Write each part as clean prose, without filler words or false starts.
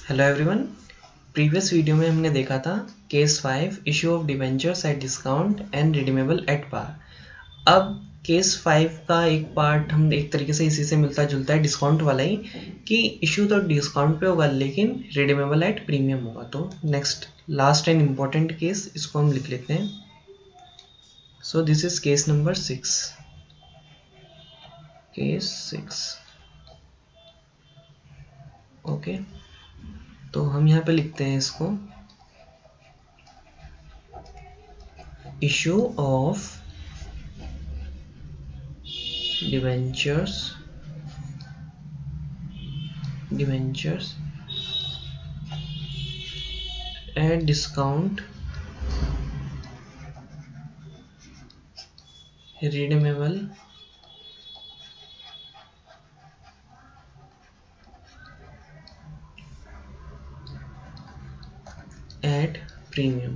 Hello everyone. Previous video में हमने देखा था case 5 issue of debentures at discount and redeemable at par. अब केस 5 का एक पार्ट हम एक तरीके से इसी से मिलता जुलता है, डिस्काउंट वाला ही, कि इशू तो डिस्काउंट पे होगा लेकिन रिडीमेबल एट प्रीमियम होगा। तो next last and important case, इसको हम लिख लेते हैं। So this is case number 6, case 6। Okay, तो हम यहाँ पे लिखते हैं इसको, issue of debentures at discount redeemable at premium।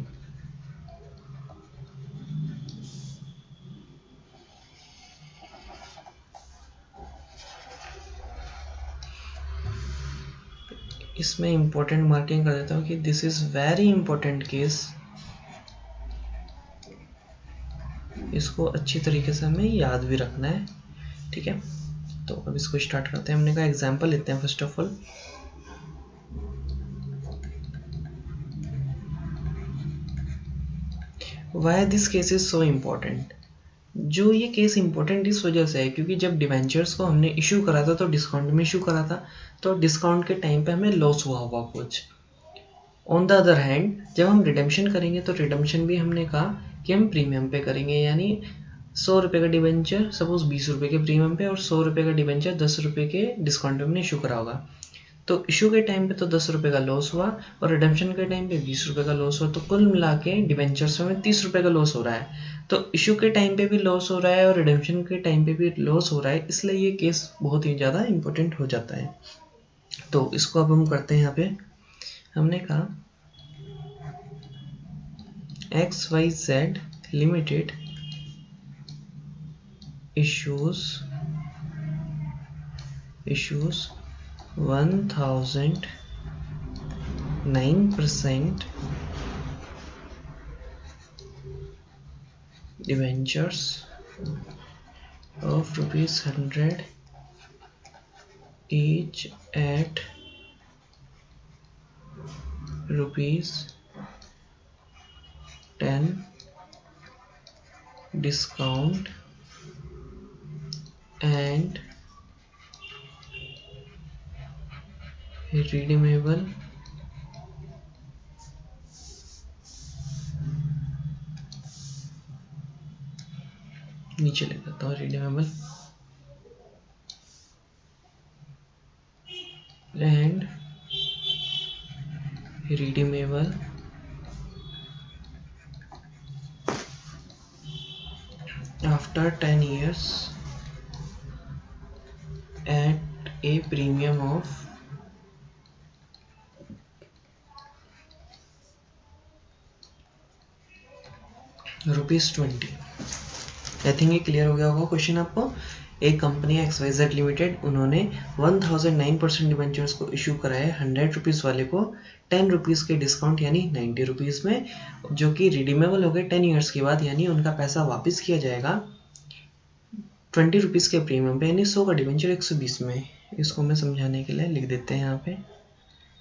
इसमें इंपॉर्टेंट मार्किंग कर देता हूँ कि this is very important case. इसको अच्छी तरीके से हमें याद भी रखना है, ठीक है। तो अब इसको स्टार्ट करते हैं। हमने कहा एग्जांपल लेते हैं first of all. Why this case is so important. जो ये केस इंपॉर्टेंट इस वजह से है क्योंकि जब डिवेंचर्स को हमने इशू करा था तो डिस्काउंट में इशू करा था, तो डिस्काउंट के टाइम पे हमें लॉस हुआ होगा कुछ। ऑन द अदर हैंड जब हम रिडेम्पशन करेंगे तो रिडेम्पशन भी हमने कहा कि हम प्रीमियम पे करेंगे, यानी 100 रुपये का डिवेंचर सपोज 20 रुपये के प्रीमियम पे और 100 रुपये का डिवेंचर 10 रुपये के डिस्काउंट पे हमने इशू करा होगा। तो इशू के टाइम पे तो 10 रुपये का लॉस हुआ और रिडेम्पशन के टाइम पे 20 रुपये का लॉस हुआ, तो कुल मिला के डिवेंचर्स में 30 रुपये का लॉस हो रहा है। तो इशू के टाइम पे भी लॉस हो रहा है और रिडेम्पशन के टाइम पे भी लॉस हो रहा है, इसलिए ये केस बहुत ही ज़्यादा इंपॉर्टेंट हो जाता है। तो इसको अब हम करते हैं। यहाँ पे हमने कहा XYZ Limited issues 1009% debentures of ₹100 each at ₹10 discount and redeemable नीचे ले जाता हूँ, redeemable and redeemable after 10 years at a premium of ₹20। I think ये क्लियर हो गया होगा क्वेश्चन आपको। एक कंपनी XYZ लिमिटेड, उन्होंने 1009% डिबेंचर्स को इशू कराए 100 रुपीज़ वाले को 10 रुपीज़ के डिस्काउंट यानी 90 रुपीज़ में, जो कि रिडीमेबल हो गए 10 ईयर्स के बाद, यानी उनका पैसा वापस किया जाएगा 20 रुपीज़ के प्रीमियम पे, यानी 100 का डिबेंचर 120 में। इसको मैं समझाने के लिए लिख देते हैं यहाँ पे।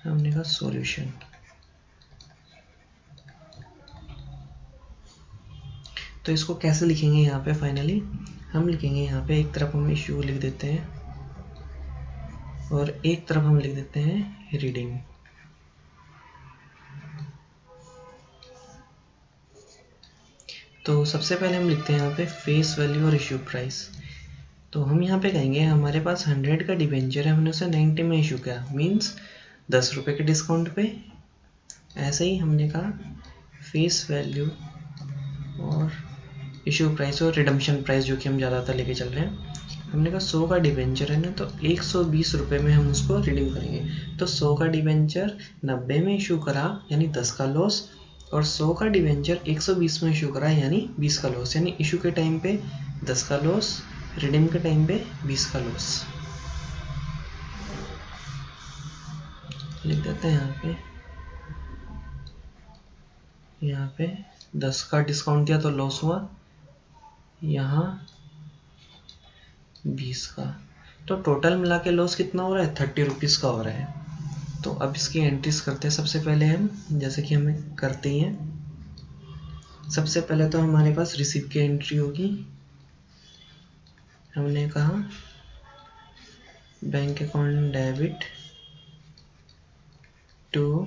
हमने कहा सॉल्यूशन। तो इसको कैसे लिखेंगे यहाँ पे फाइनली हम लिखेंगे, यहाँ पे एक तरफ हम इशू लिख देते हैं और एक तरफ हम लिख देते हैं रीडिंग। तो सबसे पहले हम लिखते हैं यहाँ पे फेस वैल्यू और इशू प्राइस। तो हम यहाँ पे कहेंगे हमारे पास 100 का डिबेंचर है, हमने उसे 90 में इशू किया, मीन्स 10 रुपये के डिस्काउंट पे। ऐसे ही हमने कहा फेस वैल्यू और इशू प्राइस और रिडम्पशन प्राइस, जो कि हम ज़्यादातर लेके चल रहे हैं। हमने कहा 100 का डिबेंचर है ना, तो 120 रुपये में हम उसको रिडीम करेंगे। तो 100 का डिबेंचर 90 में इशू करा यानी 10 का लॉस, और 100 का डिबेंचर 120 में इशू करा यानी 20 का लॉस, यानी इशू के टाइम पे 10 का लॉस, रिडीम के टाइम पे 20 का लॉस। लिख देते हैं यहाँ पे 10 का डिस्काउंट दिया तो लॉस हुआ, यहाँ 20 का, तो टोटल मिला के लॉस कितना हो रहा है, 30 रुपीज़ का हो रहा है। तो अब इसकी एंट्रीज करते हैं। सबसे पहले हम, जैसे कि हमें करते ही हैं, सबसे पहले तो हमारे पास रिसीव की एंट्री होगी। हमने कहा bank account debit to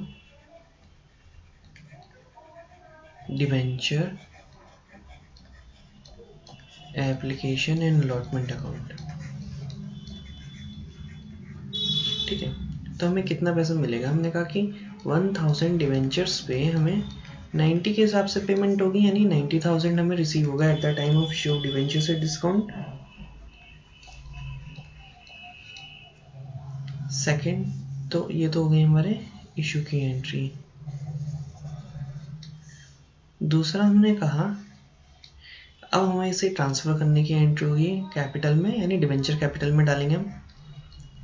debenture application and allotment account. ठीक है, तो हमें कितना पैसा मिलेगा, हमने कहा कि 1000 डिवेंचर्स पे हमें 90 के हिसाब से पेमेंट होगी, यानी 90,000 हमें रिसीव होगा at the time of issue of debenture से डिस्काउंट। सेकंड, तो ये तो हो गई हमारे इशू की एंट्री। दूसरा हमने कहा अब हमें इसे ट्रांसफ़र करने की एंट्री होगी कैपिटल में, यानी डिवेंचर कैपिटल में डालेंगे हम।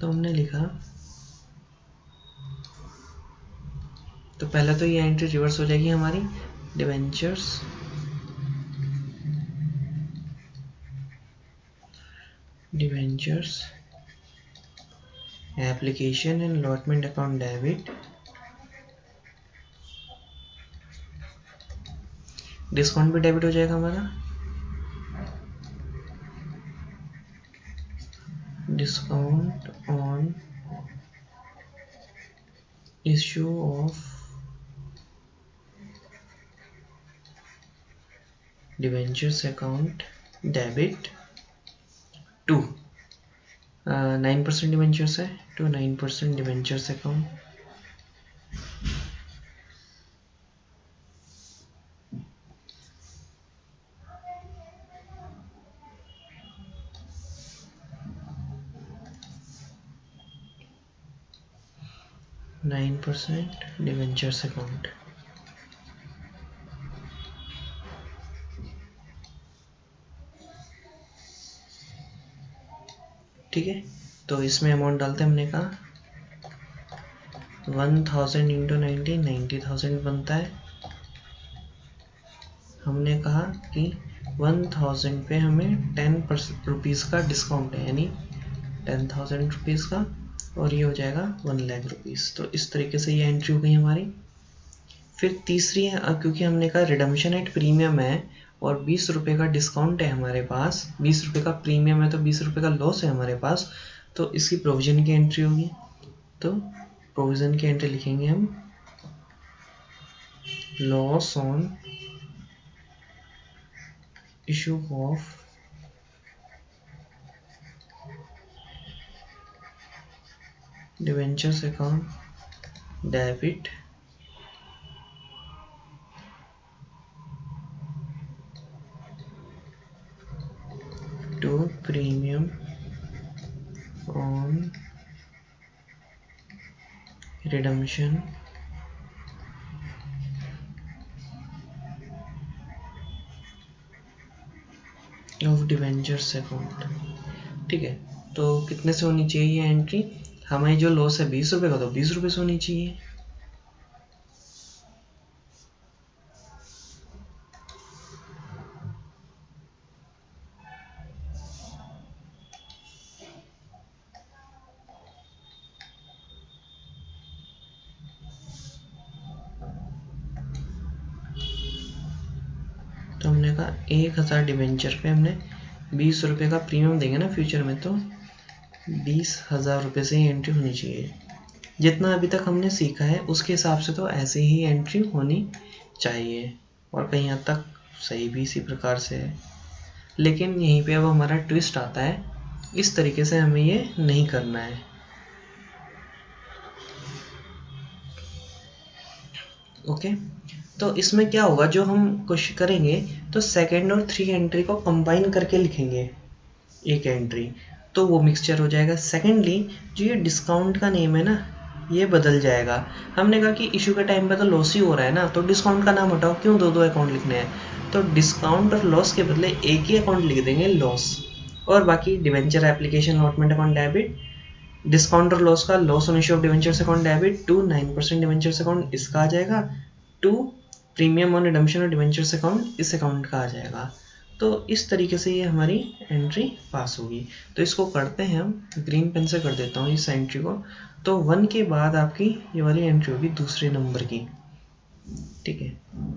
तो हमने लिखा, तो पहले तो ये एंट्री रिवर्स हो जाएगी हमारी, debentures application and allotment account debit, discount भी डेबिट हो जाएगा हमारा, discount on issue of debentures account debit to 9% debentures है, to 9% debentures account. Debentures account. ठीक है, तो इसमें अमाउंट डालते हैं। हमने कहा 1000 इंटू 90, 90,000 बनता है। हमने कहा कि 1000 पे हमें 10 रुपीज़ का डिस्काउंट है, यानी 10,000 रुपीज़ का, और ये हो जाएगा 1 लाख रुपीज़। तो इस तरीके से ये एंट्री हो गई हमारी। फिर तीसरी है, क्योंकि हमने कहा रिडम्पशन एट प्रीमियम है और 20 रुपये का डिस्काउंट है हमारे पास, 20 रुपये का प्रीमियम है तो 20 रुपये का लॉस है हमारे पास, तो इसकी प्रोविज़न की एंट्री होगी। तो प्रोविज़न की एंट्री लिखेंगे हम, loss on issue of debentures account debit to premium on redemption of debentures account. ठीक है, तो कितने से होनी चाहिए ये एंट्री, हमें जो लॉस है 20 रुपये का, तो 20 रुपये से होनी चाहिए। तो हमने कहा 1000 डिवेंचर पे हमने 20 रुपये का प्रीमियम देंगे ना फ्यूचर में, तो 20,000 रुपये से ही एंट्री होनी चाहिए। जितना अभी तक हमने सीखा है उसके हिसाब से तो ऐसे ही एंट्री होनी चाहिए, और कहीं हद तक सही भी इसी प्रकार से है। लेकिन यहीं पे अब हमारा ट्विस्ट आता है, इस तरीके से हमें ये नहीं करना है। ओके, तो इसमें क्या होगा, जो हम कोशिश करेंगे तो सेकंड और 3 एंट्री को कंबाइन करके लिखेंगे एक एंट्री, तो वो मिक्सचर हो जाएगा। सेकेंडली, जो ये डिस्काउंट का नेम है ना, ये बदल जाएगा। हमने कहा कि इशू के टाइम पे तो लॉस ही हो रहा है ना, तो डिस्काउंट का नाम हटाओ, क्यों दो अकाउंट लिखने हैं। तो डिस्काउंट और लॉस के बदले एक ही अकाउंट लिख देंगे, लॉस, और बाकी debenture application allotment account debit discount और लॉस का loss on issue of debentures account debit to 9% debentures account इसका आ जाएगा, टू प्रीमियम ऑन रिडम्पशन और डिवेंचर्स अकाउंट इस अकाउंट का आ जाएगा। तो इस तरीके से ये हमारी एंट्री पास होगी। तो इसको करते हैं हम, ग्रीन पेन से कर देता हूँ इस एंट्री को। तो 1 के बाद आपकी ये वाली एंट्री होगी दूसरे नंबर की, ठीक है।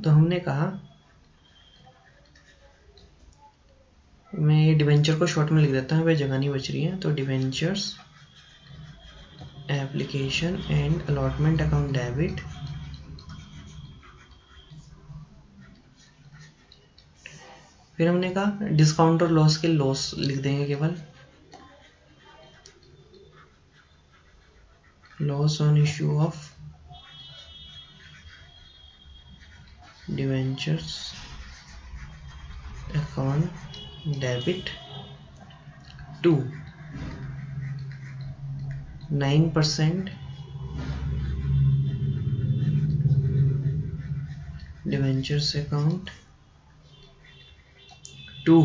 तो हमने कहा, मैं ये डिवेंचर को शॉर्ट में लिख देता हूँ, जगह नहीं बच रही है। तो debentures application and allotment account debit फिर हमने कहा डिस्काउंट और लॉस के लॉस लिख देंगे केवल, loss on issue of debentures account debit to 9% debentures account to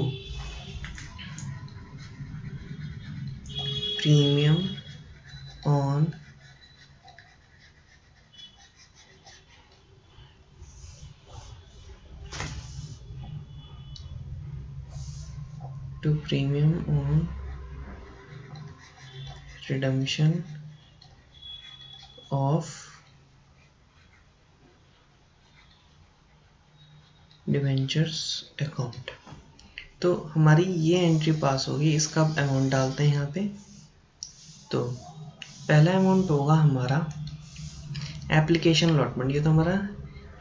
premium on redemption of debentures account. तो हमारी ये एंट्री पास होगी। इसका अमाउंट डालते हैं यहाँ पे। तो पहला अमाउंट होगा हमारा एप्लीकेशन अलॉटमेंट, ये तो हमारा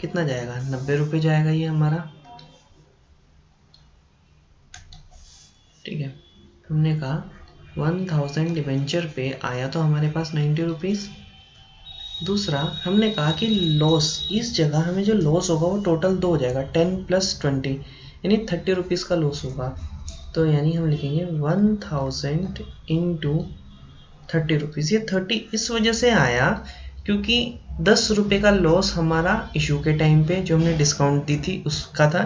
कितना जाएगा, 90 रुपये जाएगा ये हमारा, ठीक है। हमने कहा 1000 डिवेंचर पे आया तो हमारे पास 90 रुपीज़। दूसरा हमने कहा कि लॉस, इस जगह हमें जो लॉस होगा वो टोटल 2 हो जाएगा, 10 + 20 यानी 30 रुपीज़ का लॉस होगा। तो यानी हम लिखेंगे 1000 इंटू 30 रुपीज़। ये 30 इस वजह से आया क्योंकि 10 रुपये का लॉस हमारा इशू के टाइम पे जो हमने डिस्काउंट दी थी उसका था,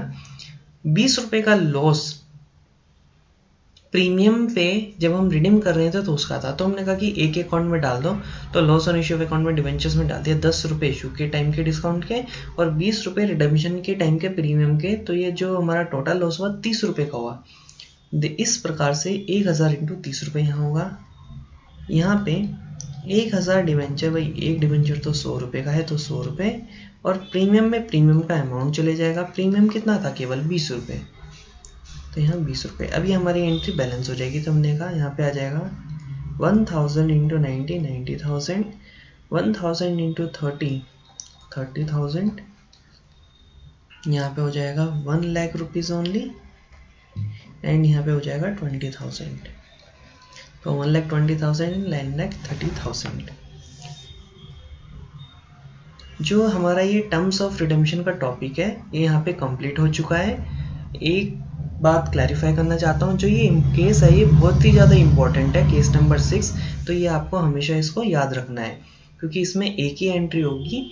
20 रुपये का लॉस प्रीमियम पे जब हम रिडीम कर रहे थे तो उसका था। तो हमने कहा कि एक अकाउंट में डाल दो, तो loss on issue of account में डिवेंचर्स में डाल दिया 10 रुपये इशू के टाइम के डिस्काउंट के और 20 रुपये रिडम्पशन के टाइम के प्रीमियम के। तो ये जो हमारा टोटल लॉस हुआ 30 रुपये का हुआ। इस प्रकार से 1000 इंटू 30 रुपये यहाँ होगा। यहाँ पे 1000 डिवेंचर, भाई एक डिवेंचर तो 100 रुपये का है तो 100 रुपये, और प्रीमियम में प्रीमियम का अमाउंट चले जाएगा। प्रीमियम कितना था, केवल 20 रुपये, तो यहाँ 20 रुपये। अभी हमारी एंट्री बैलेंस हो जाएगी। तो हमने कहा यहाँ पे आ जाएगा 1000 इंटू 90 90,000, 1000 इंटू 30 30,000, यहाँ पे हो जाएगा 1 लाख रुपीज़ ओनली, एंड यहाँ पे हो जाएगा 20,000। तो 1,20,000 एंड 9,30,000। जो हमारा ये टर्म्स ऑफ रिडेम्पशन का टॉपिक है ये यहाँ पे कंप्लीट हो चुका है। एक बात क्लैरिफाई करना चाहता हूँ, जो ये केस है ये बहुत ही ज़्यादा इम्पॉर्टेंट है, केस नंबर 6। तो ये आपको हमेशा इसको याद रखना है क्योंकि इसमें एक ही एंट्री होगी।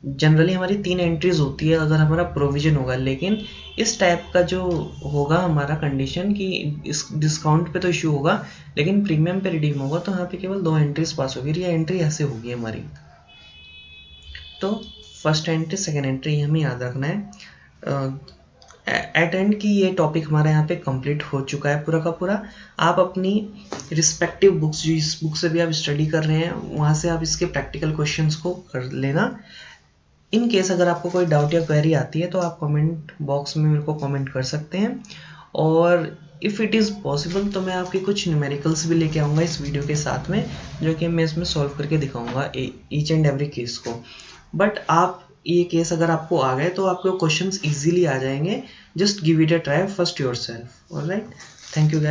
जनरली हमारी 3 एंट्रीज होती है अगर हमारा प्रोविजन होगा, लेकिन इस टाइप का जो होगा हमारा कंडीशन कि इस डिस्काउंट पे तो इशू होगा लेकिन प्रीमियम पे रिडीम होगा, तो यहाँ पे केवल 2 एंट्रीज पास होगी। ये एंट्री ऐसे होगी हमारी। तो फर्स्ट एंट्री, सेकेंड एंट्री हमें याद रखना है। एट एंड की ये टॉपिक हमारा यहाँ पे कंप्लीट हो चुका है पूरा का पूरा। आप अपनी रिस्पेक्टिव बुक्स, जो इस बुक से भी आप स्टडी कर रहे हैं, वहाँ से आप इसके प्रैक्टिकल क्वेश्चंस को कर लेना। इन केस अगर आपको कोई डाउट या क्वेरी आती है तो आप कमेंट बॉक्स में मेरे को कमेंट कर सकते हैं, और इफ़ इट इज़ पॉसिबल तो मैं आपके कुछ न्यूमेरिकल्स भी लेके आऊँगा इस वीडियो के साथ में, जो कि मैं इसमें सॉल्व करके दिखाऊँगा ईच एंड एवरी केस को। बट आप ये केस अगर आपको आ गए तो आपको क्वेश्चंस इजीली आ जाएंगे। Just give it a try first yourself. Alright, thank you guys.